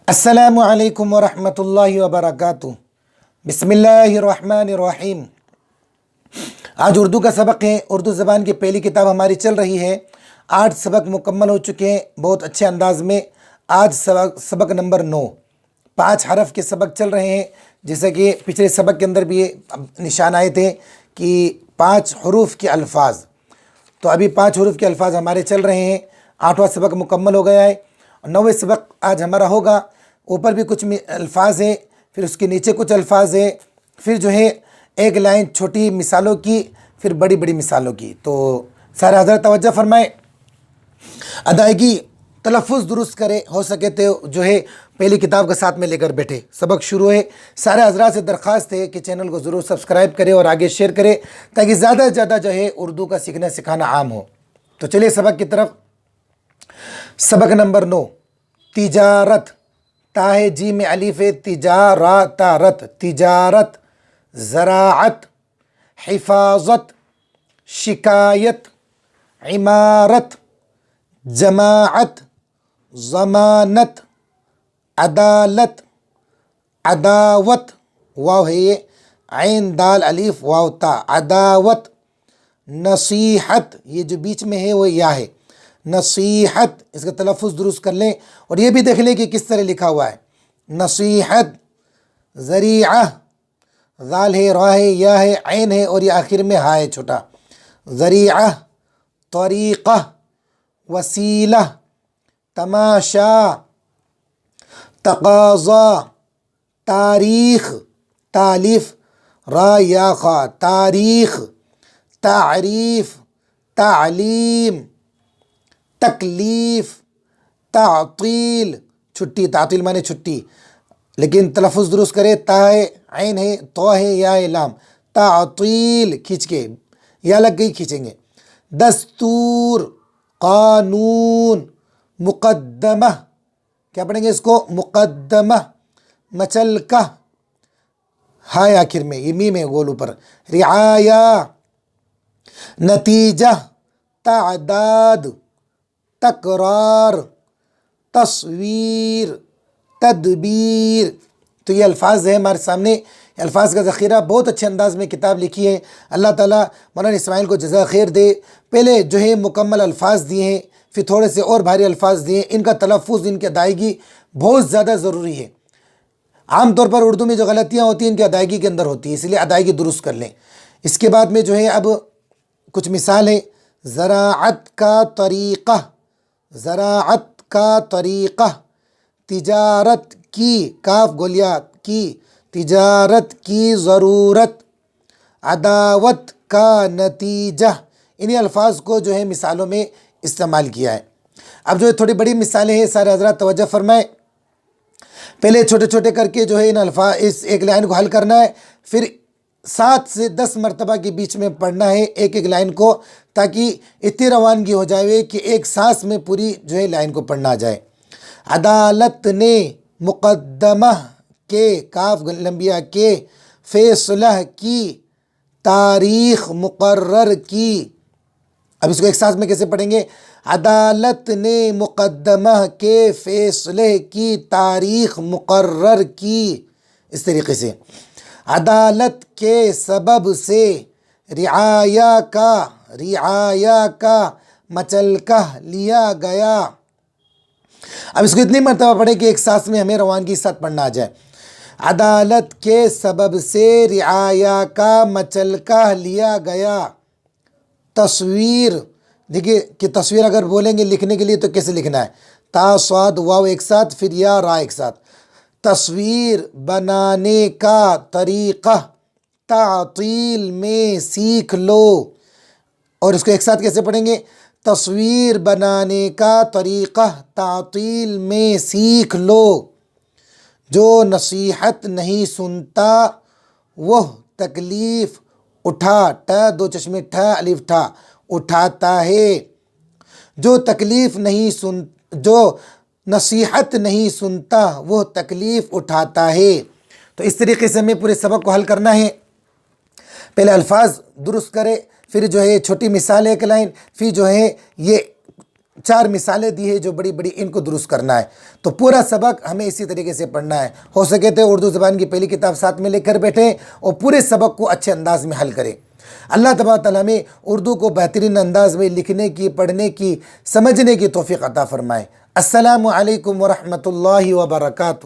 السلام علیکم ورحمۃ اللہ وبرکاتہ۔ بسم اللہ الرحمن الرحیم۔ آج اردو کا سبق ہے۔ اردو زبان کی پہلی کتاب ہماری چل رہی ہے۔ 8 سبق مکمل ہو چکے ہیں بہت اچھے انداز میں۔ آج سبق نمبر 9، 5 حرف کے سبق چل رہے ہیں، جیسا کہ پچھلے سبق کے اندر بھی نشان آئے تھے کہ 5 حروف کے الفاظ۔ تو ابھی 5 حروف کے الفاظ ہمارے چل رہے ہیں۔ 8واں سبق مکمل ہو گیا ہے۔ 9ویں سبق آج ہمارا ہوگا۔ اوپر بھی کچھ الفاظ ہیں، پھر اس کے نیچے کچھ الفاظ ہیں، پھر جو ہے ایک لائن چھوٹی مثالوں کی، پھر بڑی بڑی مثالوں کی۔ تو سارے حضرات توجہ فرمائیں، ادائیگی تلفظ درست کرے، ہو سکے تو جو ہے پہلی کتاب کا ساتھ میں لے کر بیٹھے۔ سبق شروع ہے۔ سارے حضرات سے درخواست ہے کہ چینل کو ضرور سبسکرائب کرے اور آگے شیئر کرے، تاکہ زیادہ سے زیادہ جو ہے اردو کا سیکھنا سکھانا عام ہو۔ تو چلیے سبق کی طرف۔ سبق نمبر 9، تجارت۔ تا ہے جیم میں الف ہے، تجارت، تجارت، زراعت، حفاظت، شکایت، عمارت، جماعت، ضمانت، عدالت، عداوت، واو ہے یہ، عین دال الف واو تا، عداوت، نصیحت، یہ جو بیچ میں ہے وہ یا ہے، نصیحت، اس کا تلفظ درست کر لیں اور یہ بھی دیکھ لیں کہ کس طرح لکھا ہوا ہے۔ نصیحت، ذریعہ، ذال ہے، را ہے، یا ہے، عین ہے اور یہ آخر میں ہا ہے چھوٹا، ذریعہ، طریقہ، وسیلہ، تماشا، تقاضا، تاریخ، تالیف، را یا خا، تاریخ، تعریف، تعلیم، تکلیف، تعطیل، چھٹی، تعطیل مانے چھٹی، لیکن تلفظ درست کرے، تا ہے، عین ہے، تو ہے، یا ہے، لام، تعطیل، کھینچ کے یا لگ گئی کھینچیں گے۔ دستور، قانون، مقدمہ، کیا پڑھیں گے اس کو؟ مقدمہ، مچلکہ، ہائے آخر میں، یہ میم ہے گول اوپر، رعایہ، نتیجہ، تعداد، تکرار، تصویر، تدبیر۔ تو یہ الفاظ ہیں ہمارے سامنے، الفاظ کا ذخیرہ بہت اچھے انداز میں کتاب لکھی ہے۔ اللہ تعالیٰ مولانا اسماعیل کو جزا خیر دے۔ پہلے جو ہے مکمل الفاظ دیے ہیں، پھر تھوڑے سے اور بھاری الفاظ دیے ہیں۔ ان کا تلفظ، ان کی ادائیگی بہت زیادہ ضروری ہے۔ عام طور پر اردو میں جو غلطیاں ہوتی ہیں ان کی ادائیگی کے اندر ہوتی ہے، اس لیے ادائیگی درست کر لیں۔ اس کے بعد میں جو ہے اب کچھ مثال ہے۔ زراعت کا طریقہ، زراعت کا طریقہ، تجارت کی، کاف گولیا کی، تجارت کی ضرورت، عداوت کا نتیجہ۔ انہی الفاظ کو جو ہے مثالوں میں استعمال کیا ہے۔ اب جو ہے تھوڑی بڑی مثالیں ہیں، سارے حضرات توجہ فرمائیں۔ پہلے چھوٹے چھوٹے کر کے جو ہے ان الفاظ، اس ایک لائن کو حل کرنا ہے، پھر 7 سے 10 مرتبہ کے بیچ میں پڑھنا ہے ایک ایک لائن کو، تاکہ اتنی روانگی ہو جائے کہ ایک سانس میں پوری جو ہے لائن کو پڑھنا جائے۔ عدالت نے مقدمہ کے، کاف لمبیا کے، فیصلہ کی، تاریخ مقرر کی۔ اب اس کو ایک سانس میں کیسے پڑھیں گے؟ عدالت نے مقدمہ کے فیصلے کی تاریخ مقرر کی، اس طریقے سے۔ عدالت کے سبب سے رعایا کا مچلکہ لیا گیا۔ اب اس کو اتنی مرتبہ پڑھیں کہ ایک سانس میں ہمیں روانگی کے ساتھ پڑھنا آ جائے۔ عدالت کے سبب سے رعایا کا مچلکہ لیا گیا۔ تصویر، دیکھیے کہ تصویر اگر بولیں گے لکھنے کے لیے تو کیسے لکھنا ہے؟ تا، صاد، واو ایک ساتھ، پھر یا، را ایک ساتھ۔ تصویر بنانے کا طریقہ تعطیل میں سیکھ لو، اور اس کو ایک ساتھ کیسے پڑھیں گے؟ تصویر بنانے کا طریقہ تعطیل میں سیکھ لو۔ جو نصیحت نہیں سنتا وہ تکلیف اٹھا، ٹا دو چشمے، ٹھا الف ٹھا، اٹھاتا ہے۔ جو نصیحت نہیں سنتا وہ تکلیف اٹھاتا ہے۔ تو اس طریقے سے ہمیں پورے سبق کو حل کرنا ہے۔ پہلے الفاظ درست کرے، پھر جو ہے چھوٹی مثال ایک لائن، پھر جو ہے یہ 4 مثالیں دی ہے جو بڑی بڑی، ان کو درست کرنا ہے۔ تو پورا سبق ہمیں اسی طریقے سے پڑھنا ہے۔ ہو سکے تو اردو زبان کی پہلی کتاب ساتھ میں لے کر بیٹھیں اور پورے سبق کو اچھے انداز میں حل کریں۔ اللہ تبارک تعالیٰ ہمیں اردو کو بہترین انداز میں لکھنے کی، پڑھنے کی، سمجھنے کی توفیق عطا فرمائے۔ السلام علیکم ورحمۃ اللہ وبرکاتہ۔